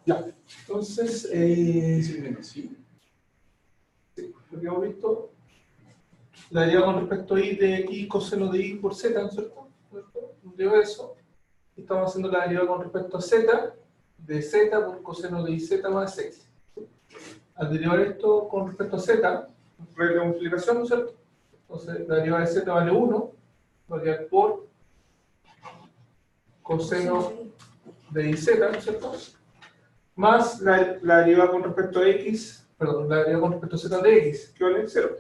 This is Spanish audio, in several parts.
Ya, entonces, Sí. lo que hemos visto, la derivada con respecto a i de i coseno de i por z, ¿no es cierto? Nos dio eso. Estamos haciendo la derivada con respecto a z, de z por coseno de iz más x. Al derivar esto con respecto a z, regla de multiplicación, ¿no es cierto? Entonces, la derivada de z vale 1, va a quedar por coseno de iz, ¿no es cierto? Más la derivada con respecto a x, perdón, la derivada con respecto a z de x, que vale 0.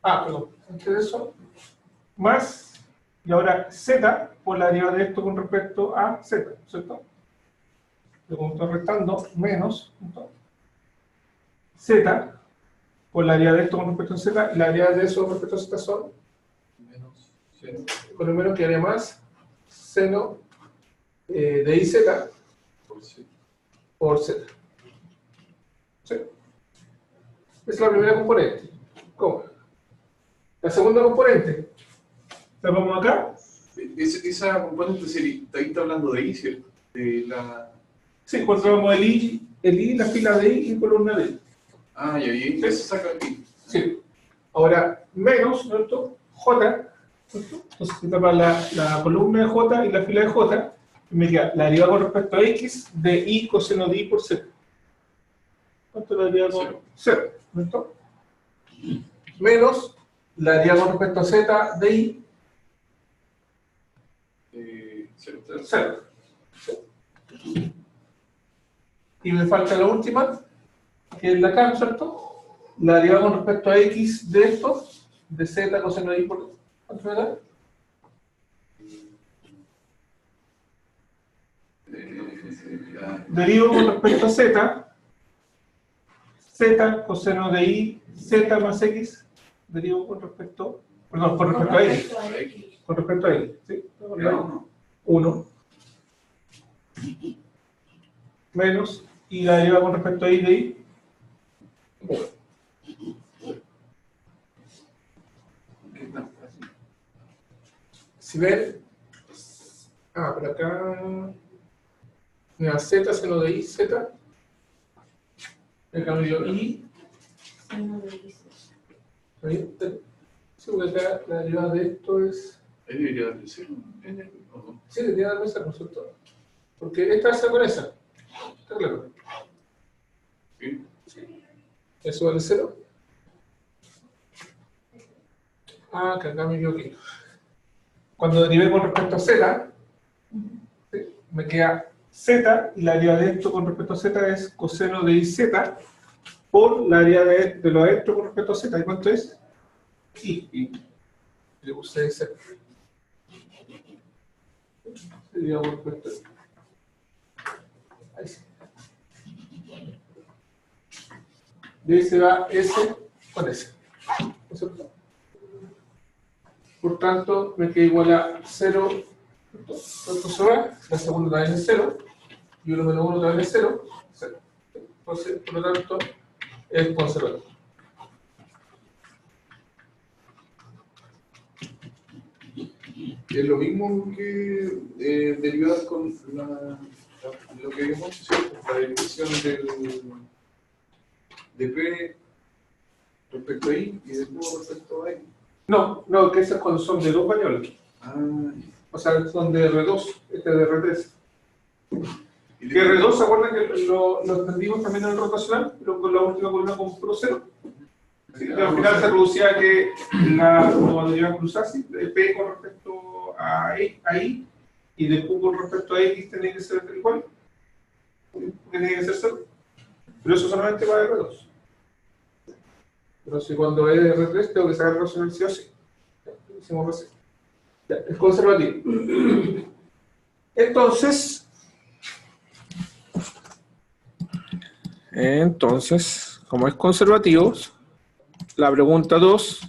Perdón, antes de eso, más, y ahora z por la derivada de esto con respecto a z, ¿cierto? Lo como estoy restando, menos, ¿cierto? Z por la derivada de esto con respecto a z, y la derivada de eso con respecto a z son Menos 0. con el menos quedaría más seno de iz Por sí. por z. ¿Sí? Es la primera componente. ¿Cómo? La segunda componente. La vamos acá. Esa componente sería, ahí está hablando de I, ¿cierto? De la... Sí, encontramos el I, la fila de I y columna de I. Ah, y ahí se saca aquí. Sí. Ahora, menos, ¿cierto? J, ¿cierto? Entonces se tapa la columna de J y la fila de J, y me queda la derivada con respecto a X de I coseno de I por Z. ¿Cuánto es la derivada con 0? ¿Cierto? Menos la derivada con respecto a Z de I 0. Y me falta la última, que es la K, ¿cierto? La derivada con respecto a X de esto, de Z coseno de I por... ¿Cuánto me da? Derivo con respecto a Z coseno de I, Z más X, derivo con respecto, perdón, con respecto a X. Con respecto a X, ¿sí? 1. Menos, y la derivada con respecto a I de I. Si ven, pero acá, mira, Z seno de I, Z, el cambio I, ¿está bien? Sí, porque acá la derivada de esto es... Ahí debería darle 0. Sí, debería darme esa, ¿no es cierto? Porque esta es con esa. ¿Está claro? Sí. Eso vale 0. Que acá me equivoqué. Cuando derivé con respecto a Z, ¿sí? Me queda Z, y la derivada de esto con respecto a Z es coseno de IZ por la derivada de lo de esto con respecto a Z. ¿Y cuánto es? I. Le puse Z. Sería por respecto a esto. Ahí sí. De ahí se va S con S. ¿No es cierto? Por tanto, me queda igual a 0. ¿Cuánto se va? La segunda también es 0. Y 1 menos 1 también es 0. 0. Entonces, por lo tanto, es conservador. Es lo mismo que derivar con lo que habíamos hecho, ¿cierto? La derivación de P respecto a I y de Q respecto a I. No, que esas cuando son de dos variables. O sea, son de R2, este es de R3. Que R2, ¿se acuerdan que lo entendimos también en el rotacional? Pero con la última columna con puro 0. Sí, al final se reducía a que cuando debían cruzarse, de P con respecto a I y de Q con respecto a X tenía que ser igual. Porque tenía que ser 0. Pero eso solamente va de R2. Pero si cuando es de R3 tengo que sacar el racional sí o sí. Hicimos recién. Ya, es conservativo. Entonces, como es conservativo, la pregunta 2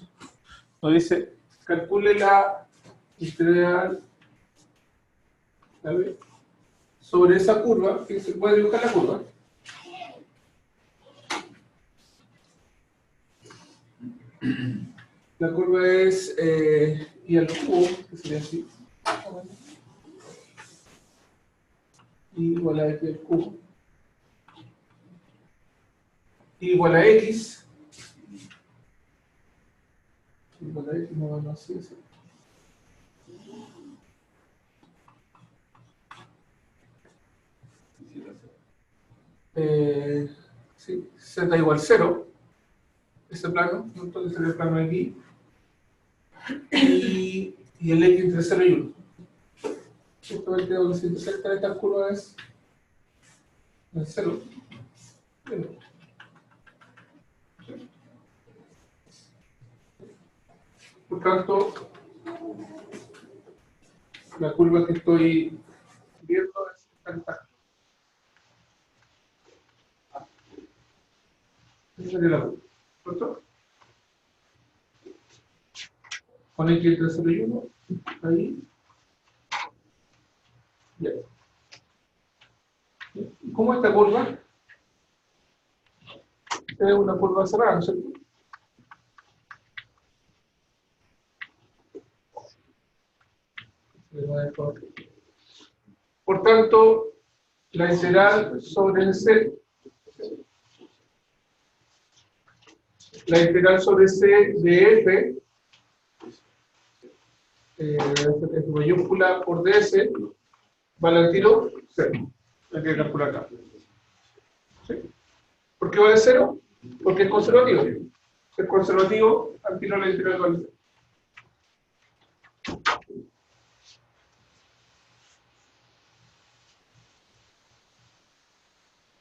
nos dice, calcule la integral sobre esa curva, que se puede dibujar la curva. La curva es I al cubo, que sería así. y igual a x al cubo, igual a x, igual a x, no así, así. Sí, z igual 0, ese plano, entonces sería el plano de aquí, y el x entre 0 y 1. Justamente donde se intersectan estas curvas es el 0. Por tanto, la curva que estoy viendo es esta recta. Esa sería la curva, ¿cierto? Con x entre 0 y 1, ahí. Ya. ¿Y cómo esta curva? Es una curva cerrada, ¿no es cierto? Por tanto, la integral sobre el C, la integral sobre C de F, es mayúscula por ds, vale al tiro 0. Hay que calcular acá. ¿Sí? ¿Por qué vale 0? Porque es conservativo. Si es conservativo, al tiro la integral vale 0.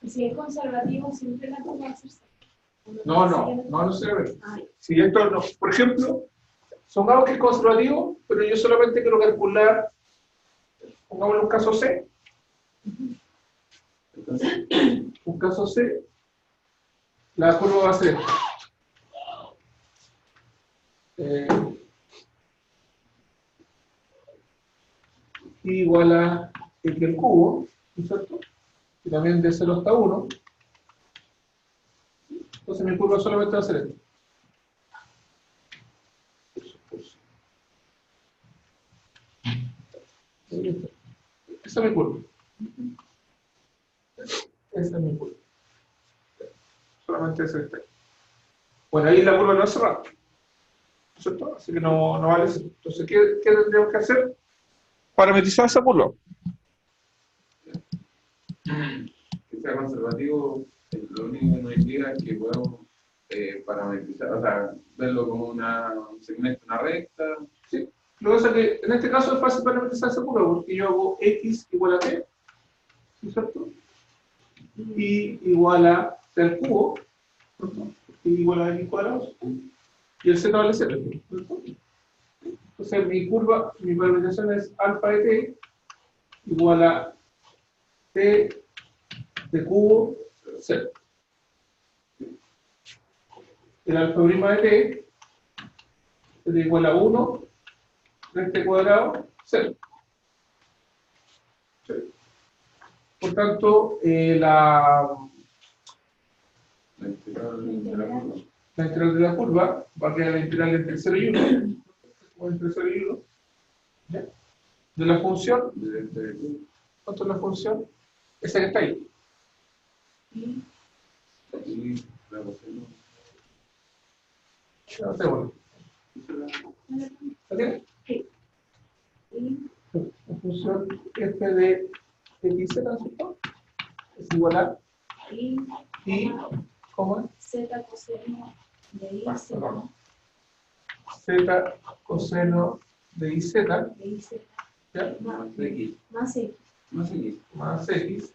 Si es conservativo, siempre la curva va a ser cero. No se ve. Si esto no, por ejemplo, supongamos que es conservativo, pero yo solamente quiero calcular, pongamos un caso C. Un caso C, la curva va a ser igual a x al cubo, ¿no es cierto? Y también de 0 hasta 1. Entonces mi curva solamente va a ser esto. Esa es mi curva. Esa es mi curva. Solamente ese está. Bueno, ahí la curva no es cerrada, ¿no es cierto? Así que no vale eso. Entonces, ¿qué tendríamos que hacer? Parametrizar esa curva. Que sea conservativo, lo único que nos indica es que podemos parametrizar, o sea, verlo como un segmento, una recta. Sí. Lo que pasa es que en este caso es fácil parametrizar esa curva porque yo hago x igual a t, ¿no es cierto? Y igual a t al cubo, ¿no? Y igual a x cuadrado, y el z vale 0, ¿no? Entonces mi curva, mi parametrización es alfa de t igual a t de cubo 0. El alfa prima de t es igual a 1 de t cuadrado 0. ¿Sí? Por tanto, la integral de la curva va a quedar la integral entre 0 y 1. O entre 0 y 1. ¿Ya? De la función, ¿cuánto es la función? Esa que está ahí. No sé, bueno. ¿Está bien? Sí. La función f de x, ¿no es cierto? Es igual a y, ¿cómo es? Z coseno de I, Z Z coseno de IZ, de I, Z. ¿ya? Más X, Más X,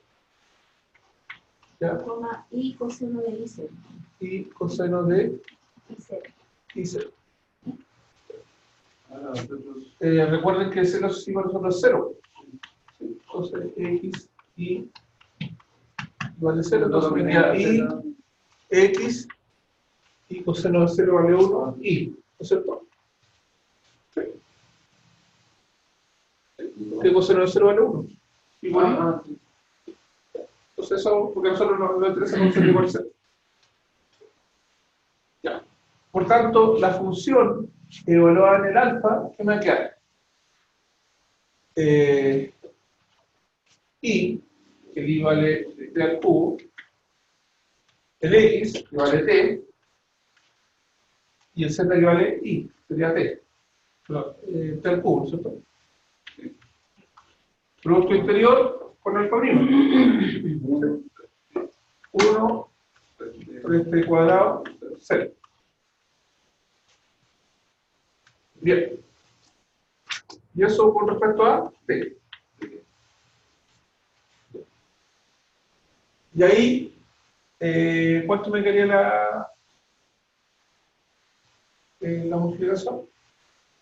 ¿ya? coma I coseno de I, Z. Y coseno de I, Z. IZ. Recuerden que ese no es igual a nosotros 0. Entonces x y vale 0, entonces vendría y x y coseno de 0 vale 1 y, ¿no es cierto? Sí. ¿Qué coseno de 0 vale 1? Igual. Entonces eso, porque a nosotros nos interesa conocer igual 0. Ya. Por tanto, la función evaluada en el alfa, ¿qué me va a quedar? Y que el I vale t al cubo, el X que vale t, y el Z que vale I, sería t. T al cubo, ¿cierto? Producto interior con alfa prima. 1, 3t cuadrado, 0. Bien. Y eso con respecto a t. Y ahí, ¿cuánto me quedaría la multiplicación?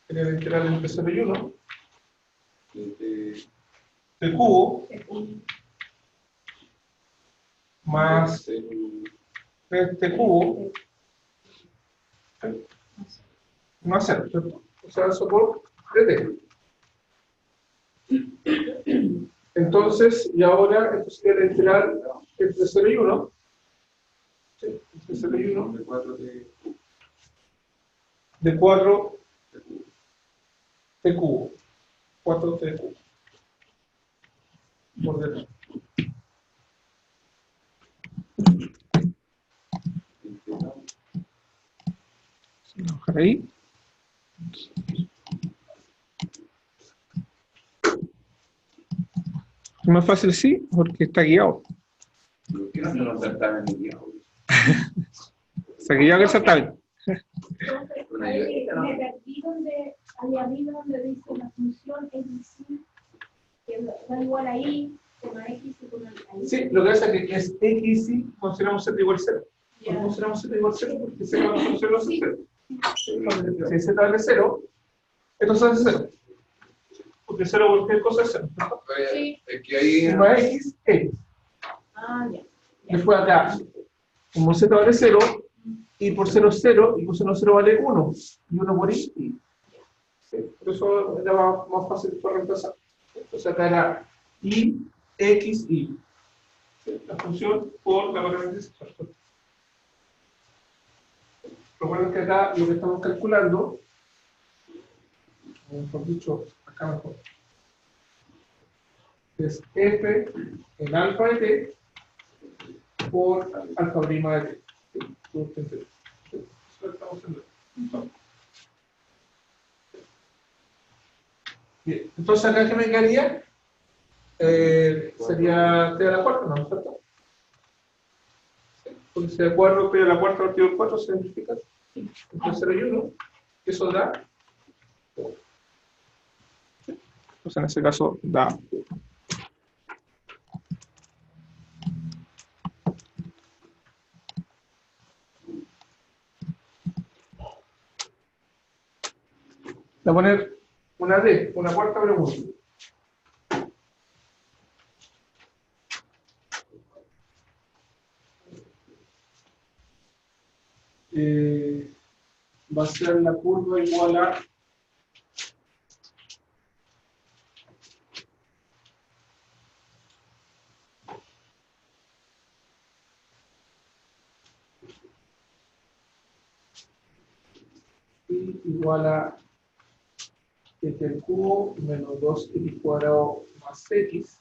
Sería la integral entre 0 y 1. El cubo más 3t cubo más 0, ¿cierto? O sea, eso por 3t. Entonces, y ahora, esto sería la integral entre 0 y 1. Sí, entre 0 y 1. De 4 t cubo. 4t cubo. Por detrás. Vamos a bajar ahí. Es más fácil sí, porque está guiado. ¿Por qué no se nos saltaban el guiado? Está guiado que el certamen. Me perdí donde, ahí arriba donde dice la función x, que da igual a y, con x y con ahí. Sí, lo que pasa es que es x y consideramos z igual a 0. ¿Por qué consideramos z igual a 0? Porque z no es 0, es 0. Si z vale 0, esto se hace 0. Porque 0 cualquier cosa es 0. Sí. Es que ahí. Suma x, x. Ah, ya. Después acá, como z vale 0, y por 0 es 0, y por 0 vale 1. Y 1 por i. Sí, por eso era más fácil para reemplazar. Entonces acá era i, x, y. Sí, la función por la parámetro. Recuerden que acá lo que estamos calculando, mejor dicho, acá mejor, es f en alfa de t por alfa prima de t. Sí, producto interior. Sí, eso lo estamos haciendo. Bien, entonces acá, ¿qué me quedaría? Sería t a la cuarta, ¿no es cierto? Sí, porque si de 4 p a la cuarta partido del 4 se simplifica. Entonces 0 y 1, eso da. Entonces en ese caso da. Voy a poner una D, una cuarta pregunta. Va a ser la curva igual a y igual a x al cubo menos 2x cuadrado más x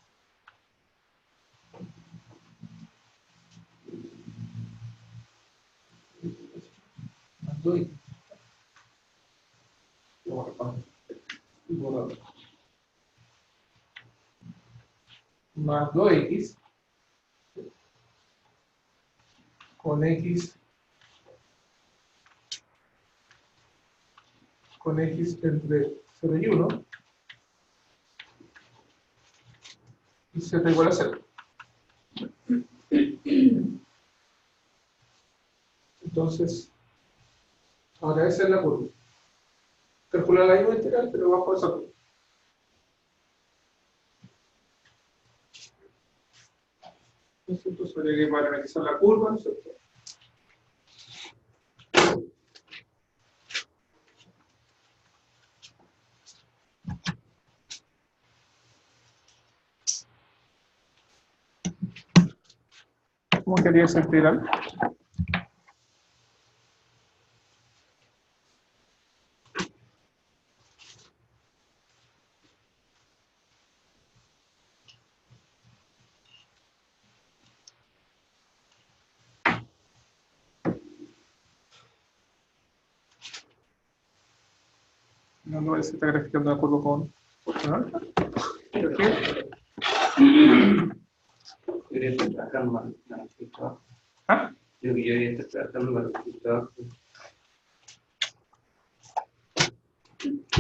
más 2x. Más 2x con x entre 0 y 1 y z igual a 0. Entonces, ahora esa es la curva. Calcular la misma integral, pero bajo esa curva. Entonces, habría que parametrizar la curva, ¿no es cierto? ¿Cómo quería esa integral? No se está graficando de acuerdo con alfa. Perfecto. Debería estar trabajando más el trabajo. ¿Ah? Yo debería estar trabajando más el trabajo.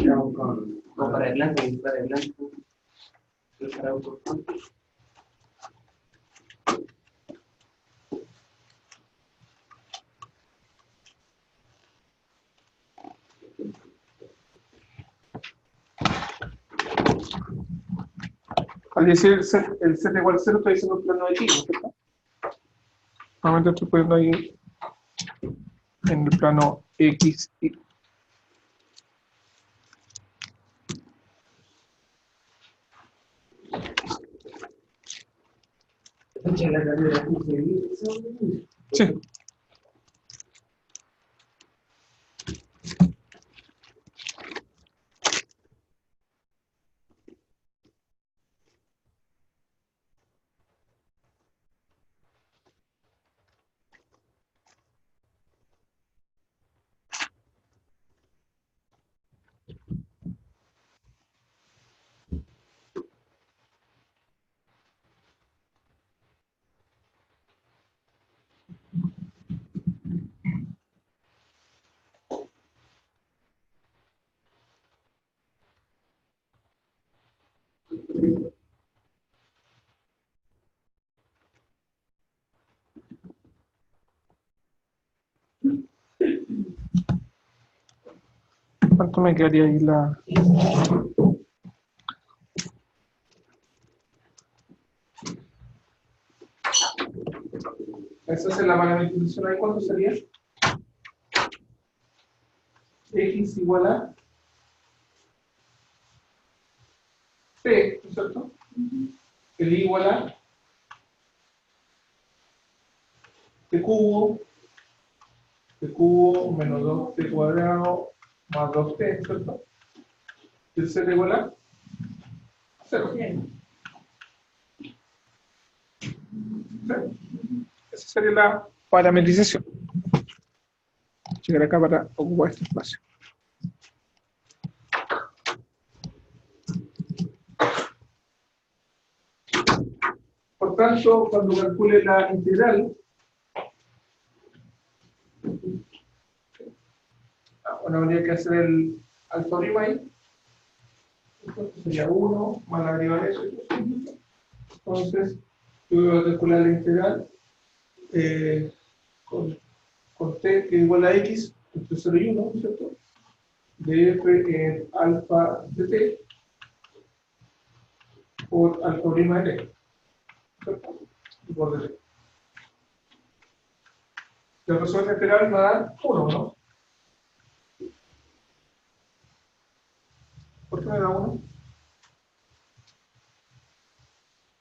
Vamos con para adelante, para adelante. Para auto. Al decir el z igual a 0, estoy diciendo un plano de x, ¿cierto? Normalmente estoy poniendo ahí en el plano x, y. Sí. ¿Cuánto me quedaría ahí la...? Esa es la parametrización ahí, ¿cuánto sería? X igual a T, ¿no es cierto? El I igual a T cubo menos 2T cuadrado más 2T, ¿no es cierto? El Z igual a 0. Esa sería la parametrización. Llegar acá para ocupar este espacio. Por tanto, cuando calcule la integral, bueno, habría que hacer el alfa prima ahí. Entonces sería 1 más la deriva de eso. Entonces, yo voy a calcular la integral con t que es igual a x entre 0 y 1, ¿cierto? De f en alfa de t por alfa prima de t, ¿cierto? Y por dt. La resolución integral va a dar 1, ¿no? ¿Por qué me da 1?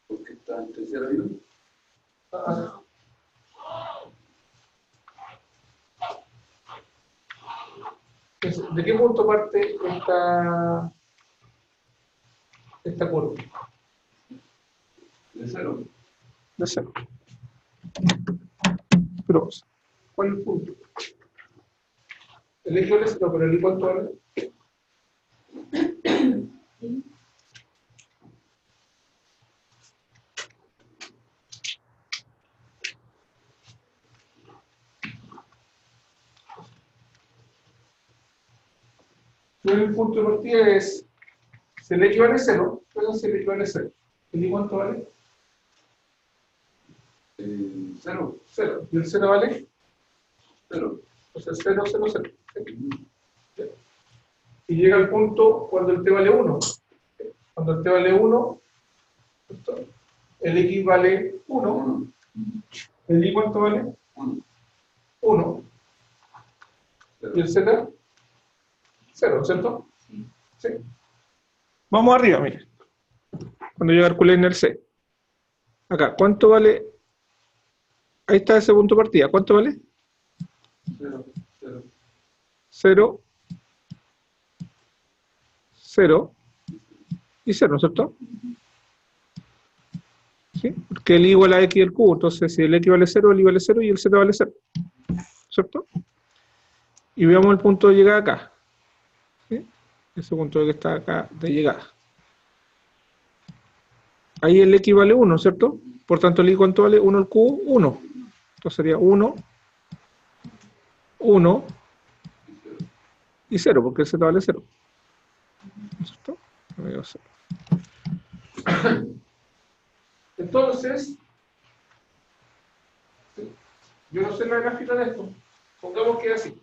Porque está entre 0 y 1. ¿De qué punto parte esta curva? De 0. De 0. Pero, ¿cuál es el punto? El x vale 0, pero el y cuánto vale? El punto de partida es, si el x vale 0, entonces si el x vale 0, ¿el y cuánto vale? 0. 0. ¿Y el 0 vale? 0. O sea, 0, 0, 0. Y llega al punto cuando el t vale 1. Cuando el t vale 1, el x vale 1. ¿El y cuánto vale? 1. ¿Y el z? 0, ¿cierto? Sí. Vamos arriba, mire. Cuando yo calculé en el C. Acá, ¿cuánto vale? Ahí está ese punto de partida. ¿Cuánto vale? 0. 0, 0 y 0, ¿cierto? ¿Sí? Porque el y igual a x del cubo. Entonces, si el x vale 0, el y vale 0 y el z vale 0. ¿Cierto? Y veamos el punto de llegada acá. ¿Sí? ese punto que está acá de llegada. Ahí el x vale 1, ¿cierto? Por tanto, el y ¿cuánto vale? 1 al cubo, 1. Entonces sería 1, 1 y 0, porque el z vale 0. ¿Cierto? Entonces, yo no sé la gráfica de esto. Pongamos que es así.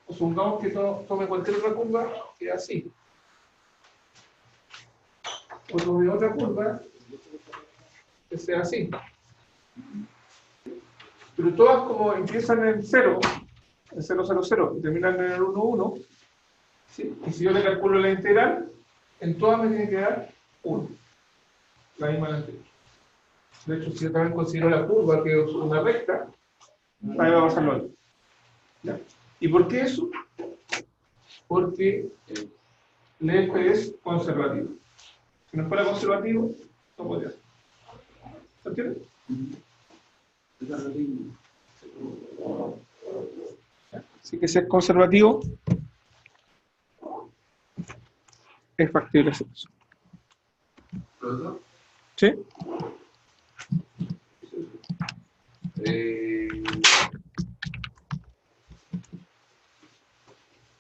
O supongamos que tome cualquier otra curva que es así. O tome otra curva que sea así. Pero todas como empiezan en 0, en 0, 0, 0, y terminan en el 1, 1, ¿sí? Y si yo le calculo la integral, en todas me tiene que dar 1. La misma la anterior. De hecho, si yo también considero la curva que es una recta, ahí va a pasar lo mismo. ¿Ya? ¿Y por qué eso? Porque el F es conservativo. Si no fuera conservativo, no podría ser. ¿Se entiende? Así que si es conservativo, es factible hacer eso. ¿Sí?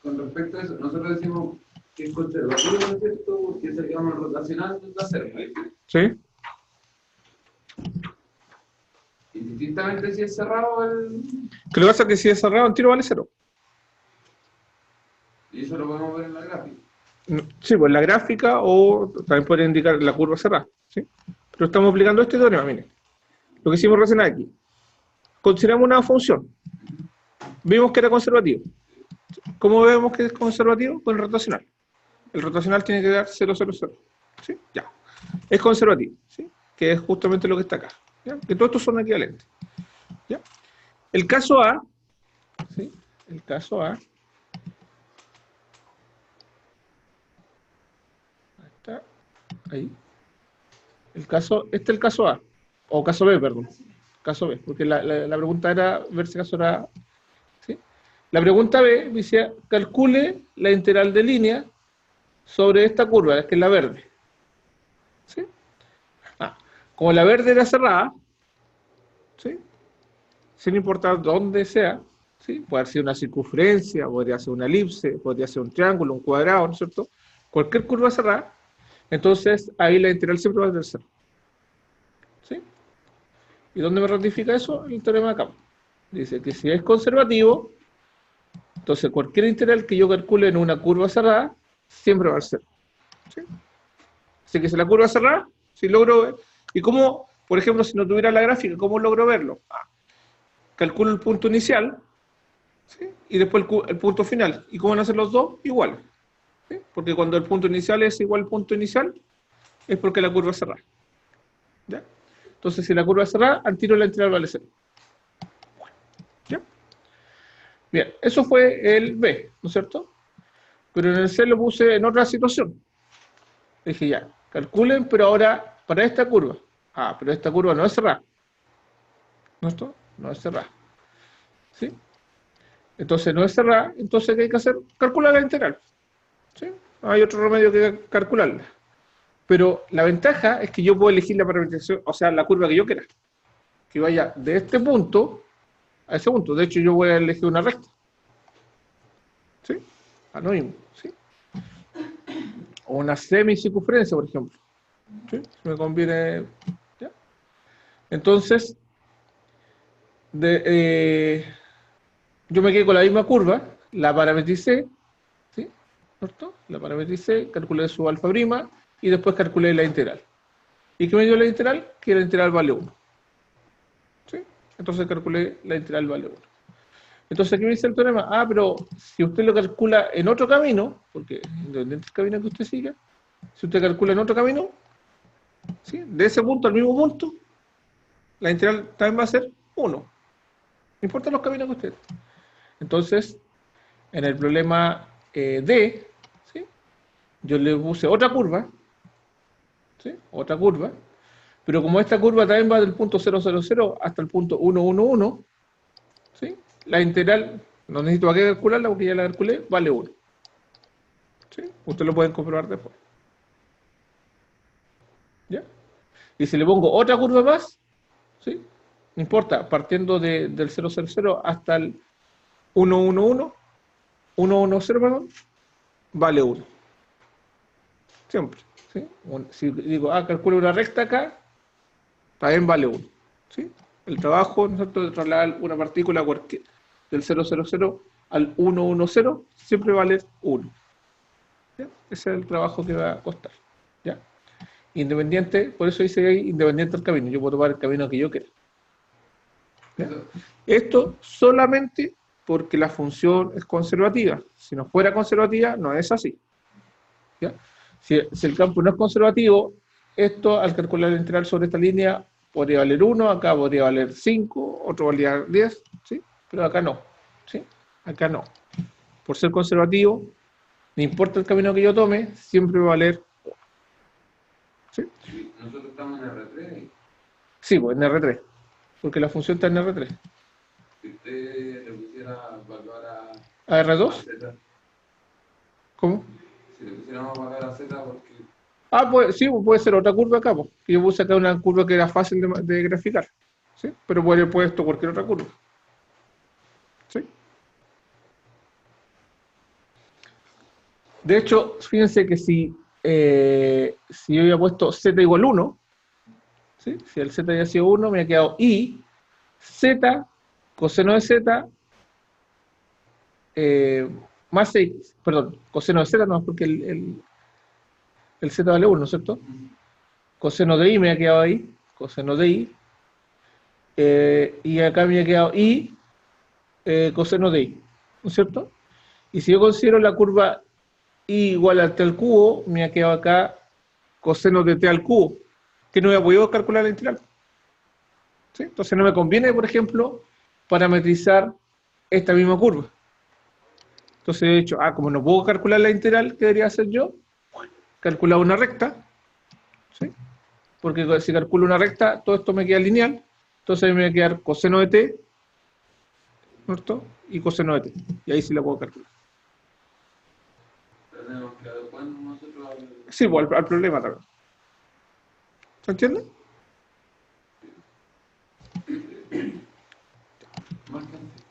Con respecto a eso, nosotros decimos que es conservativo, ¿no es cierto? Porque es el que vamos rotacional de hacer, ¿no? ¿Sí? Y distintamente si es cerrado el... Que lo que pasa es que si es cerrado, el tiro vale 0. Y eso lo podemos ver en la gráfica. Sí, pues la gráfica o también puede indicar la curva cerrada. ¿Sí? Pero estamos aplicando este teorema, miren. Lo que hicimos recién aquí. Consideramos una función. Vimos que era conservativo. ¿Cómo vemos que es conservativo? Con el rotacional. El rotacional tiene que dar 0, 0, 0. ¿Sí? Ya. Es conservativo. ¿Sí? Que es justamente lo que está acá. ¿Ya? Que todos estos son equivalentes. ¿Ya? El caso A. ¿Sí? El caso A. Ahí está. Ahí. Este es el caso A. O caso B, perdón. Caso B. Porque la pregunta era ver si caso era... ¿sí? La pregunta B dice, calcule la integral de línea sobre esta curva, que es la verde. ¿Sí? Como la verde era cerrada, ¿sí? Sin importar dónde sea, ¿sí? Puede ser una circunferencia, podría ser una elipse, podría ser un triángulo, un cuadrado, ¿no es cierto? Cualquier curva cerrada, entonces ahí la integral siempre va a ser 0. ¿Sí? ¿Y dónde me ratifica eso? El teorema de acá. Dice que si es conservativo, entonces cualquier integral que yo calcule en una curva cerrada, siempre va a ser 0. ¿Sí? Así que si la curva es cerrada, si logro ver, y cómo, por ejemplo, si no tuviera la gráfica, ¿cómo logro verlo? Calculo el punto inicial, ¿sí? Y después el punto final. ¿Y cómo van a ser los dos? Igual. ¿Sí? Porque cuando el punto inicial es igual al punto inicial, es porque la curva es cerrada. ¿Ya? Entonces, si la curva es cerrada, al tiro la integral vale 0. ¿Ya? Bien, eso fue el B, ¿no es cierto? Pero en el C lo puse en otra situación. Dije ya, calculen, pero ahora para esta curva. Pero esta curva no es cerrada. ¿No es esto? No es cerrada. ¿Sí? Entonces no es cerrada, entonces ¿qué hay que hacer? Calcular la integral. ¿Sí? No hay otro remedio que calcularla. Pero la ventaja es que yo puedo elegir la parametrización, o sea, la curva que yo quiera. Que vaya de este punto a ese punto. De hecho, yo voy a elegir una recta. ¿Sí? Anónimo. ¿Sí? O una semicircunferencia, por ejemplo. ¿Sí? Si me conviene. ¿Ya? Entonces, yo me quedé con la misma curva, la parametricé, ¿sí? ¿Cierto? La parametricé, calculé su alfa prima y después calculé la integral. ¿Y qué me dio la integral? Que la integral vale 1. ¿Sí? Entonces calculé la integral vale 1. Entonces aquí me dice el teorema, pero si usted lo calcula en otro camino, porque independiente del camino que usted siga, si usted calcula en otro camino, ¿sí? De ese punto al mismo punto, la integral también va a ser 1. No importa los caminos que usted. Entonces, en el problema D, ¿sí? Yo le puse otra curva, ¿sí? Otra curva, pero como esta curva también va del punto 0, 0, 0 hasta el punto 1, 1, 1, ¿sí? La integral No necesito para qué calcularla porque ya la calculé, vale 1. ¿Sí? Ustedes lo pueden comprobar después. ¿Ya? Y si le pongo otra curva más, ¿sí? No importa, partiendo del 000 hasta el 110, perdón, vale 1. Siempre. ¿Sí? Si digo, calculo una recta acá, también vale 1. ¿Sí? El trabajo, ¿no es cierto?, de trasladar una partícula del 000 al 110 siempre vale 1. ¿Ya? Ese es el trabajo que va a costar. ¿Ya? Independiente, por eso dice ahí, independiente del camino. Yo puedo tomar el camino que yo quiera. ¿Ya? Esto solamente porque la función es conservativa. Si no fuera conservativa, no es así. ¿Ya? Si el campo no es conservativo, esto al calcular el integral sobre esta línea podría valer 1, acá podría valer 5, otro valía 10, ¿sí? Pero acá no. ¿Sí? Acá no. Por ser conservativo, no importa el camino que yo tome, siempre va a valer 1. ¿Sí? Nosotros estamos en R3. Sí, pues en R3. Porque la función está en R3. Si usted le pusiera evaluar ¿A a R2? Z, ¿Cómo? si le pusiéramos evaluar a Z, porque Pues sí, puede ser otra curva acá, pues. Yo puse acá una curva que era fácil de graficar. ¿Sí? Pero puede haber puesto cualquier otra curva. ¿Sí? De hecho, fíjense que si yo había puesto z igual 1, ¿sí? Si el z había sido 1, me ha quedado i, z, coseno de z, más x, perdón, coseno de z no, porque el z vale 1, ¿cierto? Coseno de i me ha quedado ahí, coseno de i, y acá me ha quedado i, coseno de i, ¿no es cierto? Y si yo considero la curva i igual a t al cubo, me ha quedado acá coseno de t al cubo, que no he podido calcular la integral. ¿Sí? Entonces no me conviene, por ejemplo, parametrizar esta misma curva. Entonces he dicho, como no puedo calcular la integral, ¿qué debería hacer yo? Calcular una recta, ¿sí? Porque si calculo una recta, todo esto me queda lineal, entonces me va a quedar coseno de t, ¿cierto? Y coseno de t, y ahí sí la puedo calcular. tenemos que adecuarnos nosotros Sí, pues al problema también. ¿Se entiende? más que antes.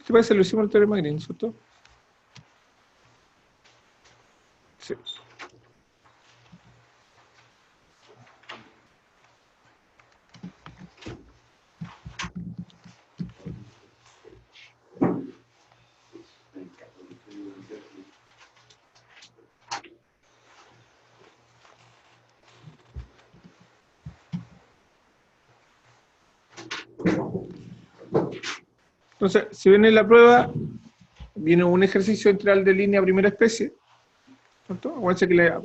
¿Qué parece? Lo hicimos el teorema Green, ¿cierto? Sí. Entonces, si viene en la prueba, viene un ejercicio integral de línea primera especie, ¿cierto? Acuérdense que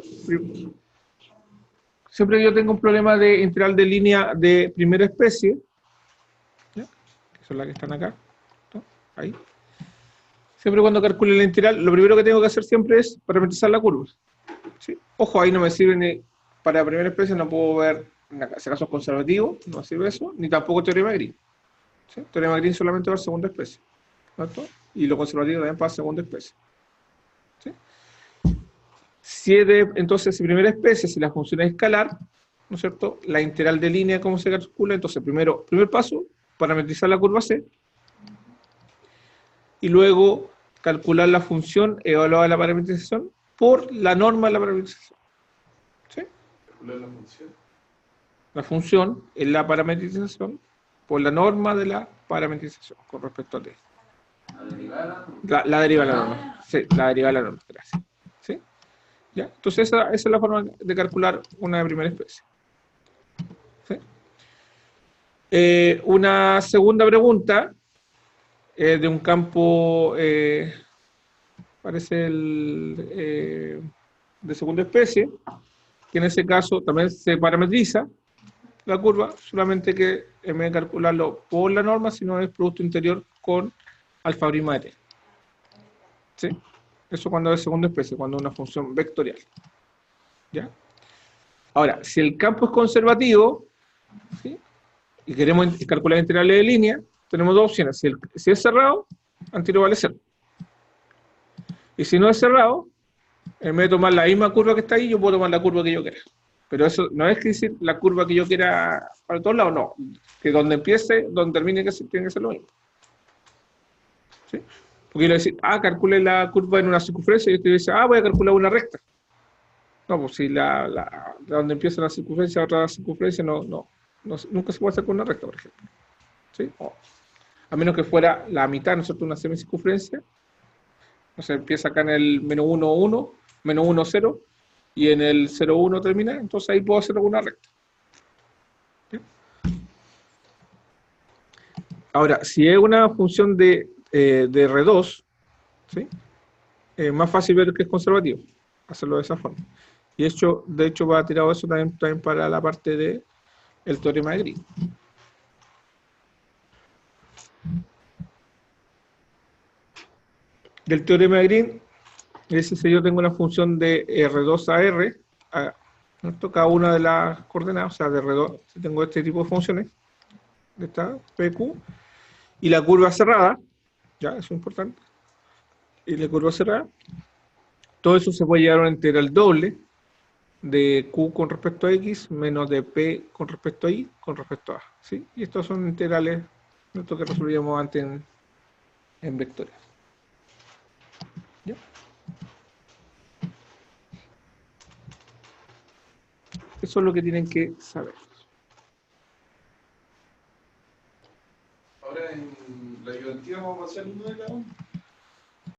siempre yo tengo un problema de integral de línea de primera especie, ¿ya? Que son las que están acá, ¿no? Ahí. Siempre cuando calcule la integral, lo primero que tengo que hacer siempre es parametrizar la curva. ¿Sí? Ojo, ahí no me sirve ni para primera especie, no puedo ver, en ese caso es conservativo, no sirve eso, ni tampoco teorema Green. ¿Sí? Teorema Green solamente para segunda especie, ¿cierto? Y lo conservativo también para segunda especie. ¿Sí? Entonces, si primera especie, si la función es escalar, ¿no es cierto? La integral de línea, ¿cómo se calcula? Entonces, primer paso, parametrizar la curva C, y luego calcular la función evaluada la parametrización por la norma de la parametrización. ¿Sí? Calcular la función. La función es la parametrización por la norma de la parametrización con respecto a t. La derivada. La derivada de la norma. Sí, la derivada de la norma. Gracias. ¿Sí? ¿Ya? Entonces esa es la forma de calcular una de primera especie. ¿Sí? Una segunda pregunta de un campo, parece de segunda especie, que en ese caso también se parametriza la curva, solamente que en vez de calcularlo por la norma, sino es producto interior con alfabrima de t. ¿Sí? Eso cuando es segunda especie, cuando es una función vectorial. ¿Ya? Ahora, si el campo es conservativo, ¿sí? Y queremos calcular integrales de línea, tenemos dos opciones. Si es cerrado, antiro vale 0. Y si no es cerrado, en vez de tomar la misma curva que está ahí, yo puedo tomar la curva que yo quiera. Pero eso no es que decir la curva que yo quiera para todos lados, no. Que donde empiece, donde termine, tiene que ser lo mismo. ¿Sí? Porque yo le decir, calcule la curva en una circunferencia, y usted dice, voy a calcular una recta. No, pues si donde empieza la circunferencia, otra circunferencia, nunca se puede hacer con una recta, por ejemplo. ¿Sí? A menos que fuera la mitad, ¿no es cierto?, una semicircunferencia. Entonces empieza acá en el menos 1, 1, menos 1, 0, y en el 0, 1 termina, entonces ahí puedo hacer alguna recta. ¿Sí? Ahora, si es una función de R2, ¿sí? Es más fácil ver que es conservativo, hacerlo de esa forma. Y de hecho va tirado eso también para la parte de el teorema de Green. Del teorema de Green, si yo tengo una función de R2 a R, cada una de las coordenadas, o sea, de R2, si tengo este tipo de funciones, de esta PQ, y la curva cerrada, ya, eso es importante, y la curva cerrada, todo eso se puede llevar a una integral doble de Q con respecto a X menos de P con respecto a Y con respecto a A, ¿sí? Y estos son integrales, esto que resolvíamos antes en vectores. ¿Ya? Eso es lo que tienen que saber. Ahora en la ayudantiva vamos a hacer uno de cada uno.